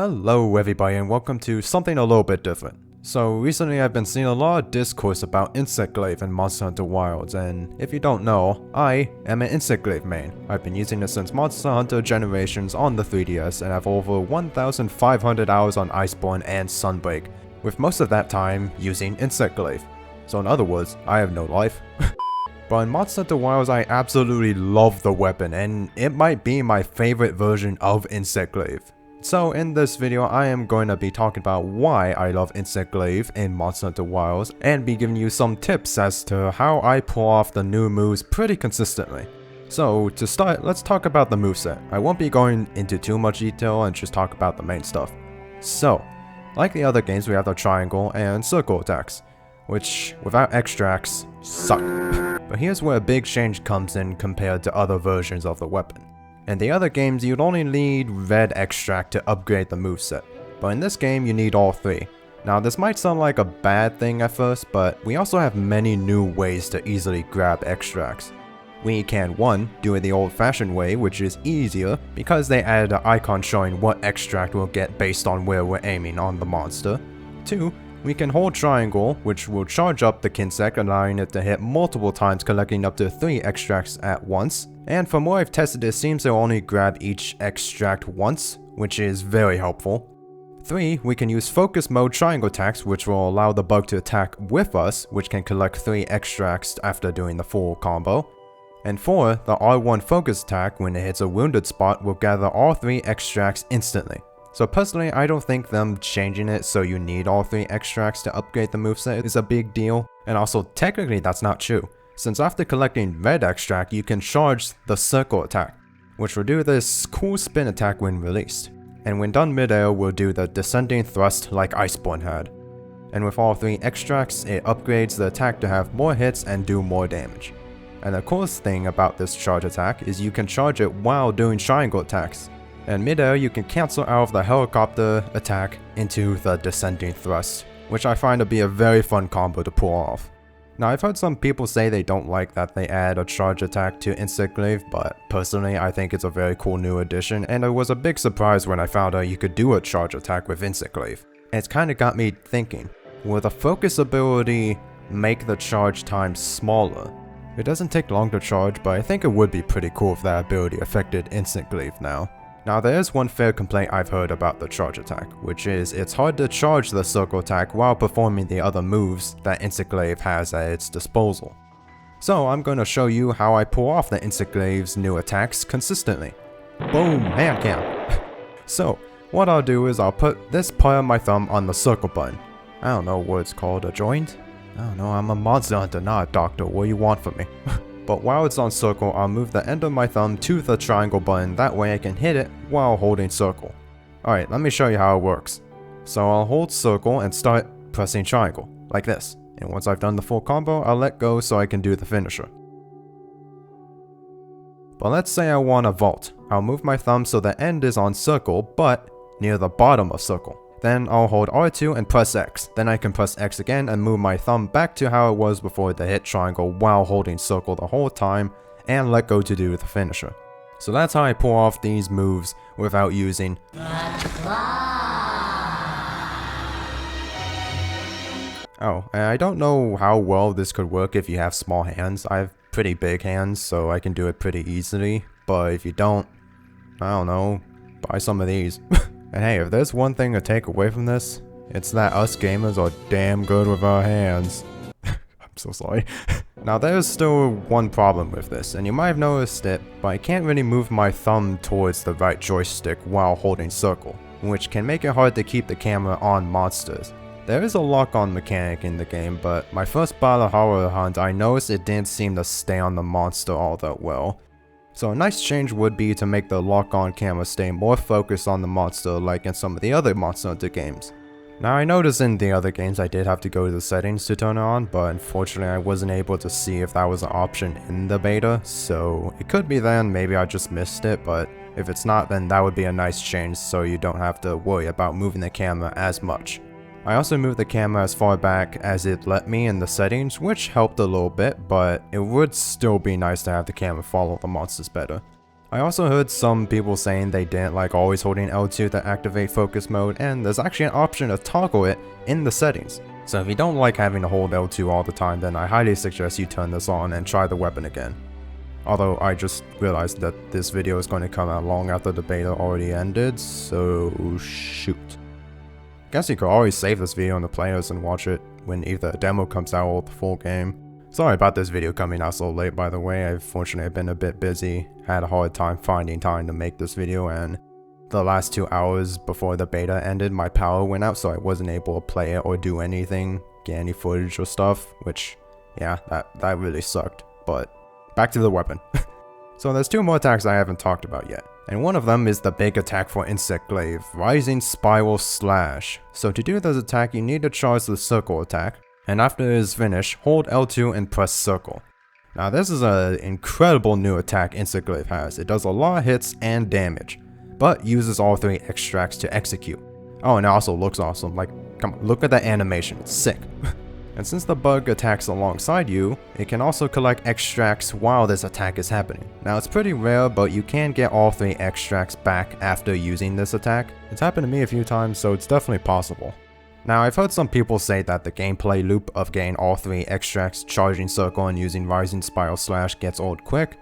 Hello everybody and welcome to something a little bit different. So recently I've been seeing a lot of discourse about Insect Glaive in Monster Hunter Wilds, and if you don't know, I am an Insect Glaive main. I've been using it since Monster Hunter Generations on the 3DS and have over 1,500 hours on Iceborne and Sunbreak, with most of that time using Insect Glaive. So in other words, I have no life. But in Monster Hunter Wilds I absolutely love the weapon, and it might be my favorite version of Insect Glaive. So in this video I am going to be talking about why I love Insect Glaive in Monster Hunter Wilds and be giving you some tips as to how I pull off the new moves pretty consistently. So to start, let's talk about the moveset. I won't be going into too much detail and just talk about the main stuff. So, like the other games we have the triangle and circle attacks, which without extracts suck. But here's where a big change comes in compared to other versions of the weapon. In the other games, you'd only need red extract to upgrade the moveset, but in this game you need all three. Now this might sound like a bad thing at first, but we also have many new ways to easily grab extracts. We can 1. Do it the old-fashioned way, which is easier because they added an icon showing what extract we'll get based on where we're aiming on the monster. 2. We can hold triangle, which will charge up the Kinsect, allowing it to hit multiple times, collecting up to 3 extracts at once. And from what I've tested, it seems to only grab each extract once, which is very helpful. 3. We can use focus mode triangle attacks, which will allow the bug to attack with us, which can collect 3 extracts after doing the full combo. And 4. The R1 focus attack, when it hits a wounded spot, will gather all 3 extracts instantly. So personally, I don't think them changing it so you need all 3 extracts to upgrade the moveset is a big deal. And also, technically that's not true, since after collecting red extract, you can charge the circle attack, which will do this cool spin attack when released. And when done midair, will do the descending thrust like Iceborne had. And with all 3 extracts, it upgrades the attack to have more hits and do more damage. And the coolest thing about this charge attack is you can charge it while doing triangle attacks. And midair you can cancel out of the helicopter attack into the descending thrust, which I find to be a very fun combo to pull off. Now I've heard some people say they don't like that they add a charge attack to Insect Glaive, but personally I think it's a very cool new addition, and it was a big surprise when I found out you could do a charge attack with Insect Glaive. And it's kinda got me thinking, will the focus ability make the charge time smaller? It doesn't take long to charge, but I think it would be pretty cool if that ability affected Insect Glaive now. Now there is one fair complaint I've heard about the charge attack, which is it's hard to charge the circle attack while performing the other moves that Insect Glaive has at its disposal. So I'm going to show you how I pull off the Insect Glaive's new attacks consistently. Boom, hand cam. So what I'll do is I'll put this part of my thumb on the circle button. I don't know what it's called, a joint? I don't know, I'm a monster hunter, not a doctor, what do you want from me? But while it's on circle, I'll move the end of my thumb to the triangle button, that way I can hit it while holding circle. Alright, let me show you how it works. So I'll hold circle and start pressing triangle, like this. And once I've done the full combo, I'll let go so I can do the finisher. But let's say I want a vault. I'll move my thumb so the end is on circle, but near the bottom of circle. Then I'll hold R2 and press X. Then I can press X again and move my thumb back to how it was before the hit triangle while holding circle the whole time, and let go to do the finisher. So that's how I pull off these moves without using Oh, and I don't know how well this could work if you have small hands. I have pretty big hands, so I can do it pretty easily. But if you don't, I don't know, buy some of these. And hey, if there's one thing to take away from this, it's that us gamers are damn good with our hands. I'm so sorry. Now there's still one problem with this, and you might have noticed it, but I can't really move my thumb towards the right joystick while holding circle, which can make it hard to keep the camera on monsters. There is a lock-on mechanic in the game, but my first battle horror hunt I noticed it didn't seem to stay on the monster all that well. So a nice change would be to make the lock-on camera stay more focused on the monster like in some of the other Monster Hunter games. Now I noticed in the other games I did have to go to the settings to turn it on, but unfortunately I wasn't able to see if that was an option in the beta, so it could be then, maybe I just missed it, but if it's not then that would be a nice change so you don't have to worry about moving the camera as much. I also moved the camera as far back as it let me in the settings, which helped a little bit, but it would still be nice to have the camera follow the monsters better. I also heard some people saying they didn't like always holding L2 to activate focus mode, and there's actually an option to toggle it in the settings. So if you don't like having to hold L2 all the time, then I highly suggest you turn this on and try the weapon again. Although I just realized that this video is going to come out long after the beta already ended, so shoot. Guess you could always save this video on the playlist and watch it when either a demo comes out or the full game. Sorry about this video coming out so late, by the way. I've fortunately been a bit busy, had a hard time finding time to make this video, and the last 2 hours before the beta ended, my power went out, so I wasn't able to play it or do anything, get any footage or stuff, which, yeah, that really sucked. But back to the weapon. So there's 2 more attacks I haven't talked about yet, and one of them is the big attack for Insect Glaive, Rising Spiral Slash. So to do this attack, you need to charge the circle attack, and after it is finished, hold L2 and press circle. Now this is an incredible new attack Insect Glaive has. It does a lot of hits and damage, but uses all 3 extracts to execute. Oh, and it also looks awesome. Like, come on, look at that animation, it's sick. And since the bug attacks alongside you, it can also collect extracts while this attack is happening. Now it's pretty rare, but you can get all 3 extracts back after using this attack. It's happened to me a few times, so it's definitely possible. Now I've heard some people say that the gameplay loop of getting all 3 extracts, charging circle, and using Rising Spiral Slash gets old quick,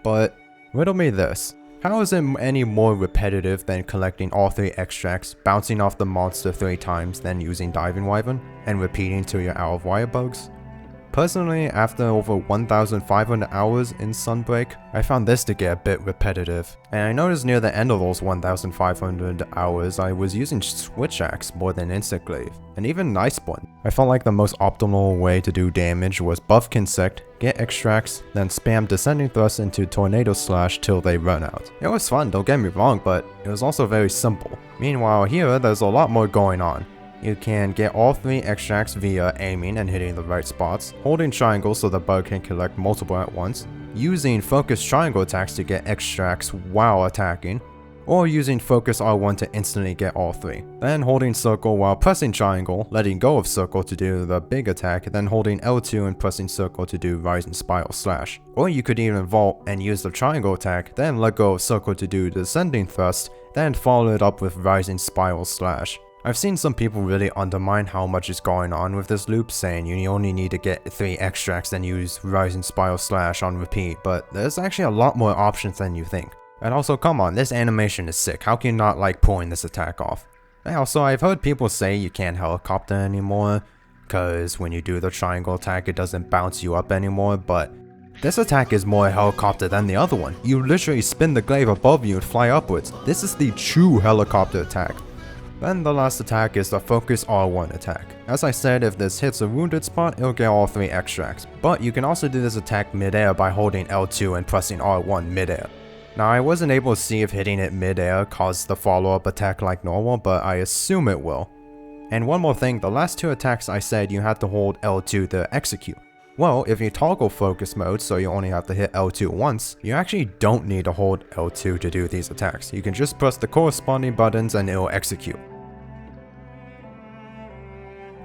but riddle me this. How is it any more repetitive than collecting all 3 extracts, bouncing off the monster 3 times, then using Diving Wyvern, and repeating till you're out of wire bugs? Personally, after over 1,500 hours in Sunbreak, I found this to get a bit repetitive, and I noticed near the end of those 1,500 hours I was using Switch Axe more than Insect Glaive, and even Nice Blunt. I felt like the most optimal way to do damage was buff Kinsect, get extracts, then spam Descending Thrust into Tornado Slash till they run out. It was fun, don't get me wrong, but it was also very simple. Meanwhile here, there's a lot more going on. You can get all 3 extracts via aiming and hitting the right spots, holding triangle so the bug can collect multiple at once, using focus triangle attacks to get extracts while attacking, or using focus R1 to instantly get all 3. Then holding circle while pressing triangle, letting go of circle to do the big attack, then holding L2 and pressing circle to do Rising Spiral Slash. Or you could even vault and use the triangle attack, then let go of circle to do Descending Thrust, then follow it up with Rising Spiral Slash. I've seen some people really undermine how much is going on with this loop, saying you only need to get 3 extracts then use Rising Spiral Slash on repeat, but there's actually a lot more options than you think. And also, come on, this animation is sick, how can you not like pulling this attack off? And also, I've heard people say you can't helicopter anymore, cause when you do the triangle attack it doesn't bounce you up anymore, but this attack is more helicopter than the other one. You literally spin the glaive above you and fly upwards. This is the true helicopter attack. Then the last attack is the Focus R1 attack. As I said, if this hits a wounded spot, it'll get all 3 extracts. But you can also do this attack mid-air by holding L2 and pressing R1 mid-air. Now I wasn't able to see if hitting it mid-air caused the follow-up attack like normal, but I assume it will. And one more thing, the last 2 attacks I said you had to hold L2 to execute. Well, if you toggle focus mode so you only have to hit L2 once, you actually don't need to hold L2 to do these attacks. You can just press the corresponding buttons and it'll execute.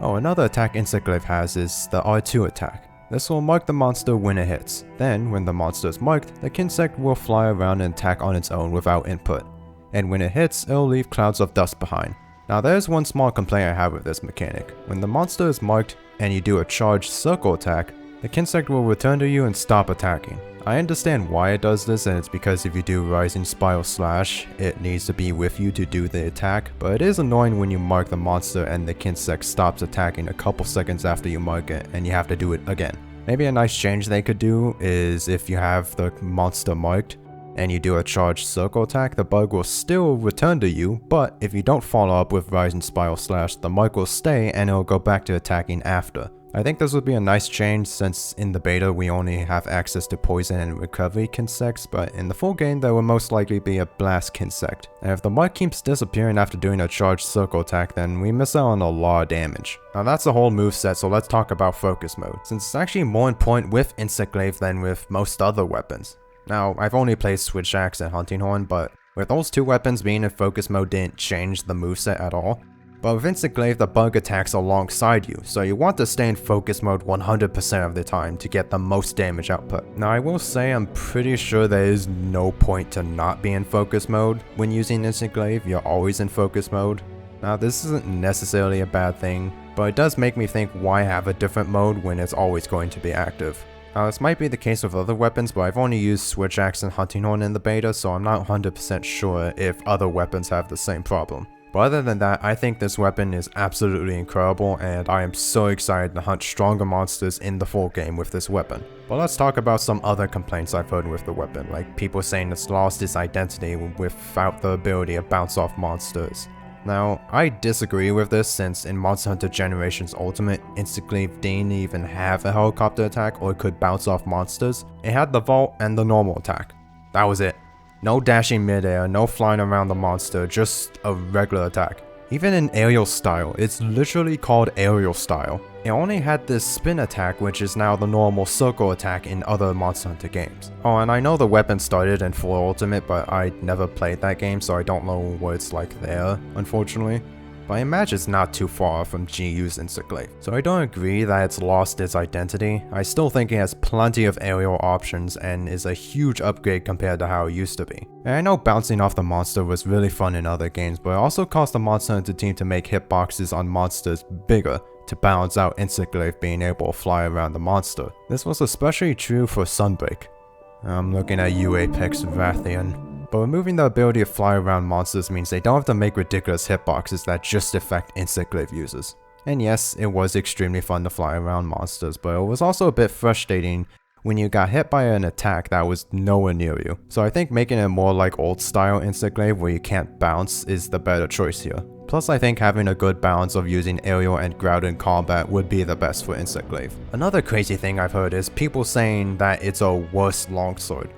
Oh, another attack Insect Glaive has is the R2 attack. This will mark the monster when it hits. Then, when the monster is marked, the Kinsect will fly around and attack on its own without input. And when it hits, it'll leave clouds of dust behind. Now there's one small complaint I have with this mechanic. When the monster is marked and you do a charged circle attack, the Kinsect will return to you and stop attacking. I understand why it does this, and it's because if you do Rising Spiral Slash, it needs to be with you to do the attack, but it is annoying when you mark the monster and the Kinsect stops attacking a couple seconds after you mark it and you have to do it again. Maybe a nice change they could do is if you have the monster marked and you do a charged circle attack, the bug will still return to you, but if you don't follow up with Rising Spiral Slash, the mark will stay and it'll go back to attacking after. I think this would be a nice change since in the beta we only have access to poison and recovery Kinsects, but in the full game there will most likely be a blast Kinsect. And if the mark keeps disappearing after doing a charged circle attack, then we miss out on a lot of damage. Now that's the whole moveset, so let's talk about focus mode, since it's actually more important with Insect Glaive than with most other weapons. Now I've only played Switch Axe and Hunting Horn, but with those 2 weapons being in focus mode didn't change the moveset at all. But with Insect Glaive, the bug attacks alongside you, so you want to stay in focus mode 100% of the time to get the most damage output. Now I will say I'm pretty sure there is no point to not be in focus mode when using Insect Glaive. You're always in focus mode. Now this isn't necessarily a bad thing, but it does make me think why have a different mode when it's always going to be active. Now this might be the case with other weapons, but I've only used Switch Axe and Hunting Horn in the beta, so I'm not 100% sure if other weapons have the same problem. But other than that, I think this weapon is absolutely incredible, and I am so excited to hunt stronger monsters in the full game with this weapon. But let's talk about some other complaints I've heard with the weapon, like people saying it's lost its identity without the ability to bounce off monsters. Now, I disagree with this since in Monster Hunter Generations Ultimate, Insect Glaive didn't even have a helicopter attack or could bounce off monsters. It had the vault and the normal attack. That was it. No dashing midair, no flying around the monster, just a regular attack. Even in aerial style, it's literally called aerial style. It only had this spin attack, which is now the normal circle attack in other Monster Hunter games. Oh, and I know the weapon started in Full Ultimate, but I never played that game, so I don't know what it's like there, unfortunately. But I imagine it's not too far from GU's Insect Glaive. So I don't agree that it's lost its identity. I still think it has plenty of aerial options and is a huge upgrade compared to how it used to be. And I know bouncing off the monster was really fun in other games, but it also caused the Monster Hunter team to make hitboxes on monsters bigger to balance out Insect Glaive being able to fly around the monster. This was especially true for Sunbreak. I'm looking at you, Apex Rathian. But removing the ability to fly around monsters means they don't have to make ridiculous hitboxes that just affect Insect Glaive users. And yes, it was extremely fun to fly around monsters, but it was also a bit frustrating when you got hit by an attack that was nowhere near you. So I think making it more like old style Insect Glaive where you can't bounce is the better choice here. Plus I think having a good balance of using aerial and ground in combat would be the best for Insect Glaive. Another crazy thing I've heard is people saying that it's a worse longsword.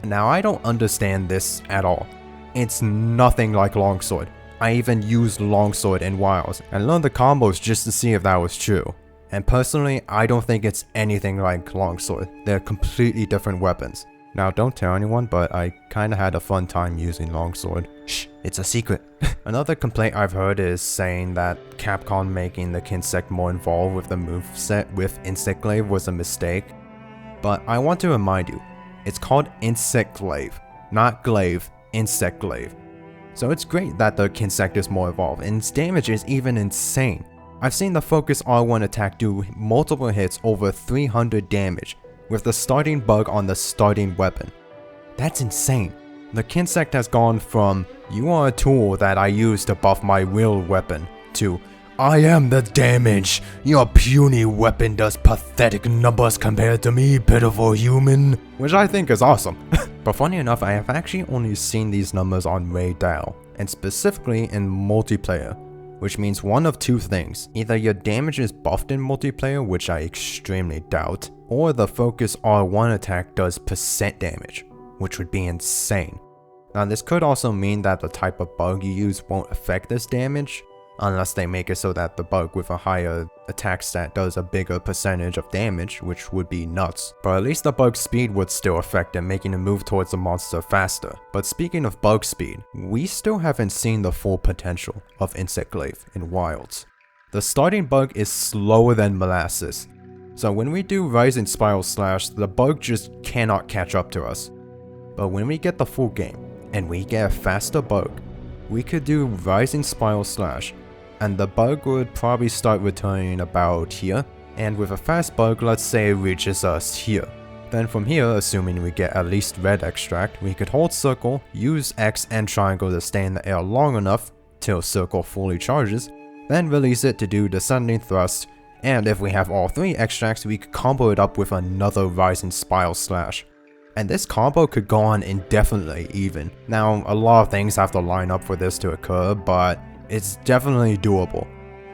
Now I don't understand this at all. It's nothing like longsword. I even used longsword in Wilds and learned the combos just to see if that was true. And personally, I don't think it's anything like longsword. They're completely different weapons. Now don't tell anyone, but I kinda had a fun time using longsword. Shh, it's a secret. Another complaint I've heard is saying that Capcom making the Kinsect more involved with the moveset with Insect Glaive was a mistake. But I want to remind you, it's called Insect Glaive, not Glaive, Insect Glaive. So it's great that the Kinsect is more evolved, and its damage is even insane. I've seen the Focus R1 attack do multiple hits over 300 damage, with the starting bug on the starting weapon. That's insane. The Kinsect has gone from, you are a tool that I use to buff my real weapon, to, I am the damage. Your puny weapon does pathetic numbers compared to me, pitiful human. Which I think is awesome. But funny enough, I have actually only seen these numbers on Raid Dial, and specifically in multiplayer. Which means one of two things. Either your damage is buffed in multiplayer, which I extremely doubt, or the Focus R1 attack does percent damage, which would be insane. Now this could also mean that the type of bug you use won't affect this damage, unless they make it so that the bug with a higher attack stat does a bigger percentage of damage, which would be nuts. But at least the bug's speed would still affect it, making it move towards the monster faster. But speaking of bug speed, we still haven't seen the full potential of Insect Glaive in Wilds. The starting bug is slower than molasses, so when we do Rising Spiral Slash, the bug just cannot catch up to us. But when we get the full game, and we get a faster bug, we could do Rising Spiral Slash, and the bug would probably start returning about here, and with a fast bug, let's say it reaches us here. Then from here, assuming we get at least red extract, we could hold circle, use X and triangle to stay in the air long enough till circle fully charges, then release it to do descending thrust, and if we have all three extracts, we could combo it up with another Rising Spiral Slash. And this combo could go on indefinitely even. Now, a lot of things have to line up for this to occur, but it's definitely doable.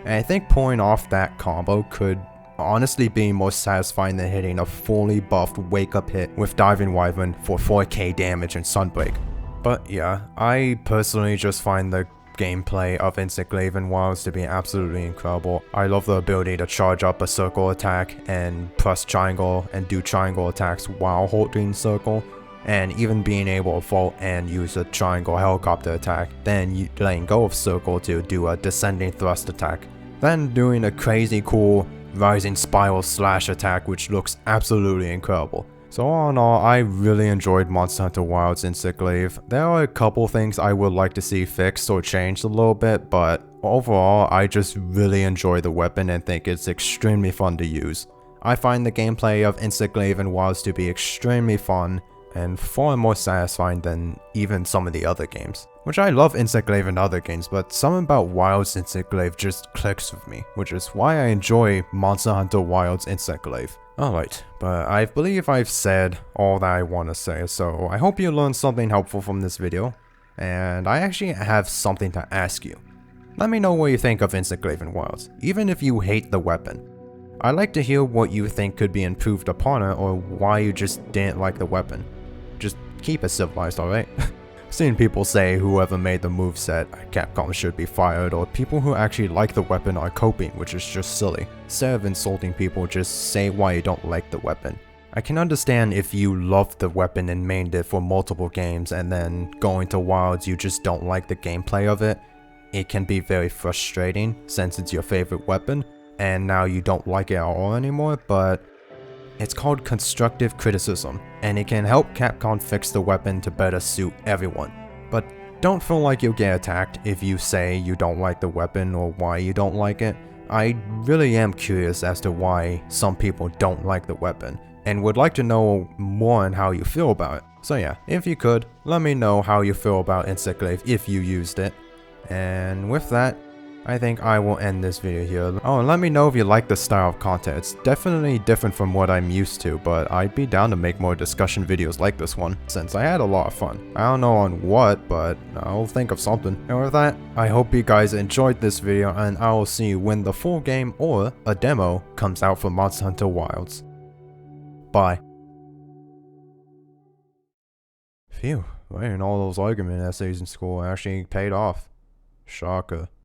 And I think pulling off that combo could honestly be more satisfying than hitting a fully buffed wake up hit with Diving Wyvern for 4k damage in Sunbreak. But yeah, I personally just find the gameplay of Insect Glaive in Wilds to be absolutely incredible. I love the ability to charge up a circle attack and press triangle and do triangle attacks while holding circle. and even being able to vault and use a triangle helicopter attack, then letting go of circle to do a descending thrust attack, then doing a crazy cool rising spiral slash attack which looks absolutely incredible. So all in all, I really enjoyed Monster Hunter Wilds Insect Glaive. There are a couple things I would like to see fixed or changed a little bit, but overall I just really enjoy the weapon and think it's extremely fun to use. I find the gameplay of Insect Glaive and Wilds to be extremely fun and far more satisfying than even some of the other games. Which I love Insect Glaive in other games, but something about Wilds Insect Glaive just clicks with me, which is why I enjoy Monster Hunter Wilds Insect Glaive. Alright, but I believe I've said all that I want to say, so I hope you learned something helpful from this video, and I actually have something to ask you. Let me know what you think of Insect Glaive and Wilds, even if you hate the weapon. I'd like to hear what you think could be improved upon it, or why you just didn't like the weapon. Just keep it civilized, alright? Seen people say whoever made the moveset at Capcom should be fired, or people who actually like the weapon are coping, which is just silly. Instead of insulting people, just say why you don't like the weapon. I can understand if you love the weapon and mained it for multiple games and then going to Wilds you just don't like the gameplay of it. It can be very frustrating since it's your favorite weapon and now you don't like it at all anymore, but it's called constructive criticism, and it can help Capcom fix the weapon to better suit everyone. But don't feel like you'll get attacked if you say you don't like the weapon or why you don't like it. I really am curious as to why some people don't like the weapon, and would like to know more on how you feel about it. So yeah, if you could, let me know how you feel about Insect Glaive if you used it. And with that, I think I will end this video here. Oh, and let me know if you like this style of content. It's definitely different from what I'm used to, but I'd be down to make more discussion videos like this one, since I had a lot of fun. I don't know on what, but I'll think of something. And with that, I hope you guys enjoyed this video, and I will see you when the full game or a demo comes out for Monster Hunter Wilds. Bye. Phew, writing all those argument essays in school actually paid off. Shocker.